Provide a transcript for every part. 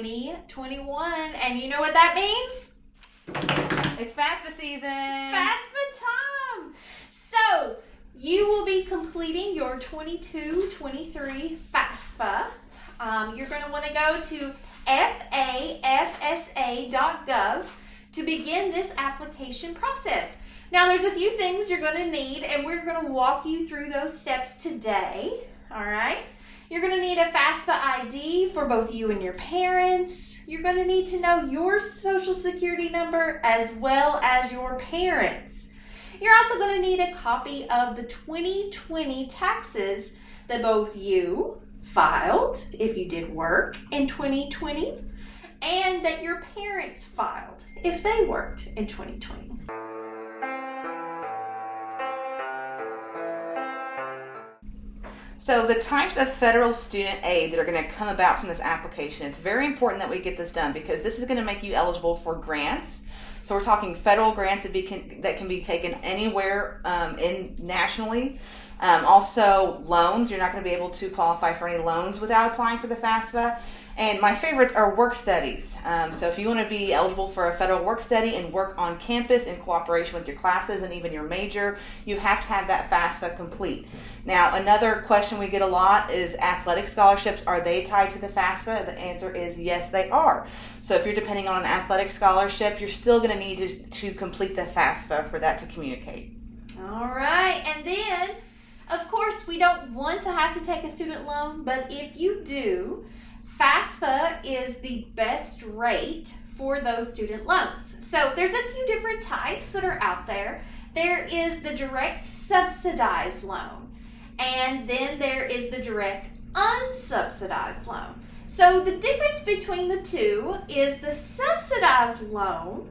2021. And you know what that means? It's FAFSA season. FAFSA time. So you will be completing your 22-23 FAFSA. You're going to want to go to FAFSA.gov to begin this application process. Now, there's a few things you're going to need, and we're going to walk you through those steps today. All right? You're going to need a FAFSA ID for both you and your parents. You're going to need to know your Social Security number as well as your parents. You're also going to need a copy of the 2020 taxes that both you filed, if you did work in 2020, and that your parents filed if they worked in 2020. So the types of federal student aid that are going to come about from this application, it's very important that we get this done because this is going to make you eligible for grants. So we're talking federal grants that can be taken anywhere nationally. Also loans, you're not going to be able to qualify for any loans without applying for the FAFSA. And my favorites are work studies. So if you want to be eligible for a federal work study and work on campus in cooperation with your classes and even your major, you have to have that FAFSA complete. Now, another question we get a lot is athletic scholarships. Are they tied to the FAFSA? The answer is yes, they are. So if you're depending on an athletic scholarship, you're still going to need to complete the FAFSA for that to communicate. All right, and then, of course, we don't want to have to take a student loan, but if you do, FAFSA is the best rate for those student loans. So there's a few different types that are out there. There is the direct subsidized loan, and then there is the direct unsubsidized loan. So the difference between the two is the subsidized loan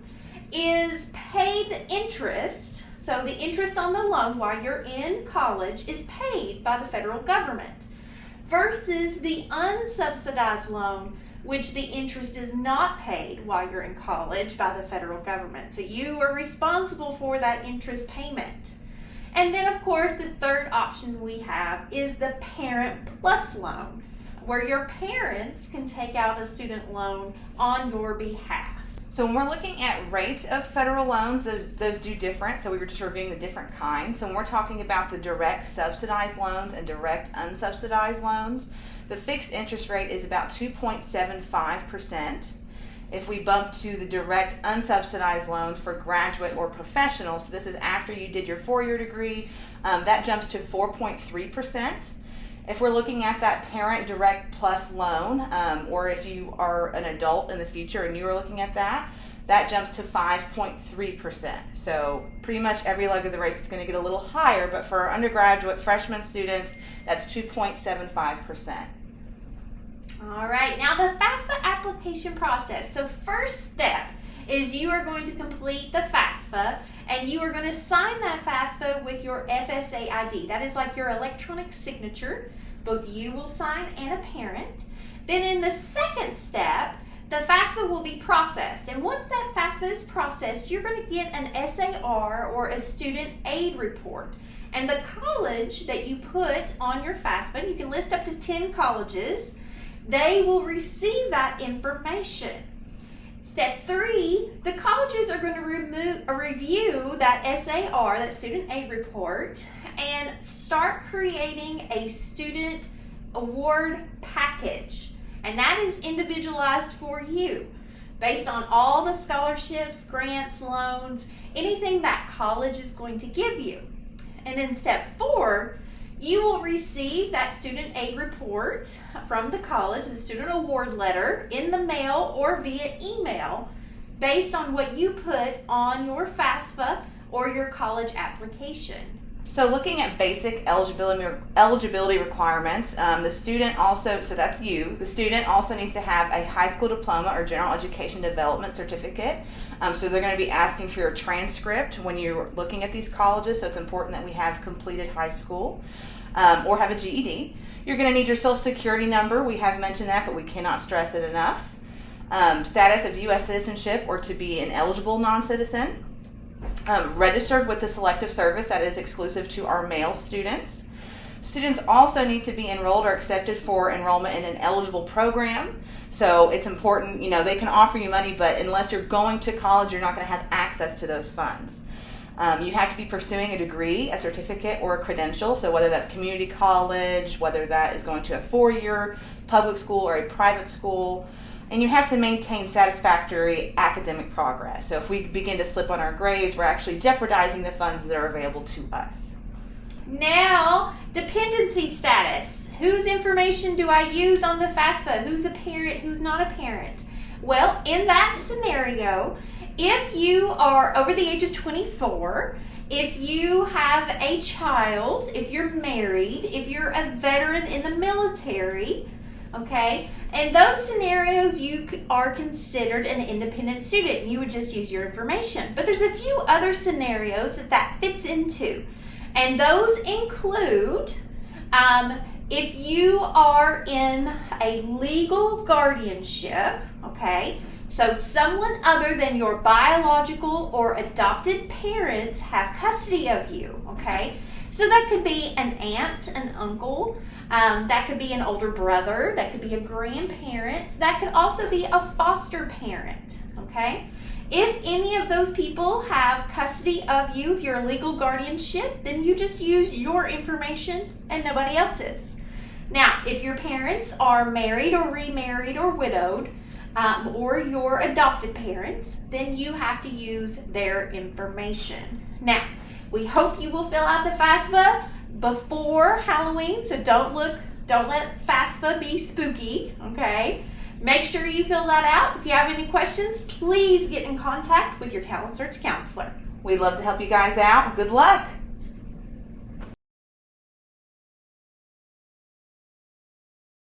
is paid interest. So the interest on the loan while you're in college is paid by the federal government, versus the unsubsidized loan, which the interest is not paid while you're in college by the federal government. So you are responsible for that interest payment. And then, of course, the third option we have is the Parent Plus loan, where your parents can take out a student loan on your behalf. So when we're looking at rates of federal loans, those do different. So we were just reviewing the different kinds. So when we're talking about the direct subsidized loans and direct unsubsidized loans, the fixed interest rate is about 2.75%. If we bump to the direct unsubsidized loans for graduate or professional, so this is after you did your 4-year degree, that jumps to 4.3%. If we're looking at that Parent Direct Plus loan, or if you are an adult in the future and you are looking at that, that jumps to 5.3%. So pretty much every leg of the race is going to get a little higher, but for our undergraduate freshman students, that's 2.75%. All right, now the FAFSA application process. So first step is you are going to complete the FAFSA, and you are going to sign that FAFSA with your FSA ID. That is like your electronic signature. Both you will sign and a parent. Then in the second step, the FAFSA will be processed. And once that FAFSA is processed, you're going to get an SAR, or a student aid report. And the college that you put on your FAFSA, and you can list up to 10 colleges, they will receive that information. Step 3, the colleges are going to review that SAR, that student aid report, and start creating a student award package. And that is individualized for you based on all the scholarships, grants, loans, anything that college is going to give you. And in step 4, you will receive that student aid report from the college, the student award letter, in the mail or via email based on what you put on your FAFSA or your college application. So looking at basic eligibility requirements, the student also, so that's you, the student also needs to have a high school diploma or general education development certificate. So they're going to be asking for your transcript when you're looking at these colleges, so it's important that we have completed high school or have a GED. You're going to need your Social Security number. We have mentioned that, but we cannot stress it enough. Status of U.S. citizenship or to be an eligible non-citizen. Registered with the Selective Service, that is exclusive to our male students. Students also need to be enrolled or accepted for enrollment in an eligible program. So it's important, they can offer you money, but unless you're going to college, you're not going to have access to those funds. You have to be pursuing a degree, a certificate, or a credential. So whether that's community college, whether that is going to a 4-year public school or a private school, and you have to maintain satisfactory academic progress. So if we begin to slip on our grades, we're actually jeopardizing the funds that are available to us. Now, dependency status. Whose information do I use on the FAFSA? Who's a parent, who's not a parent? Well, in that scenario, if you are over the age of 24, if you have a child, if you're married, if you're a veteran in the military, okay, in those scenarios you are considered an independent student. You would just use your information. But there's a few other scenarios that fits into, and those include if you are in a legal guardianship, okay, so someone other than your biological or adopted parents have custody of you, okay? So that could be an aunt, an uncle, that could be an older brother, that could be a grandparent, that could also be a foster parent, okay? If any of those people have custody of you, if you're a legal guardianship, then you just use your information and nobody else's. Now, if your parents are married or remarried or widowed, or your adopted parents, then you have to use their information. Now, we hope you will fill out the FAFSA before Halloween, so don't let FAFSA be spooky, okay? Make sure you fill that out. If you have any questions, please get in contact with your Talent Search counselor. We'd love to help you guys out. Good luck.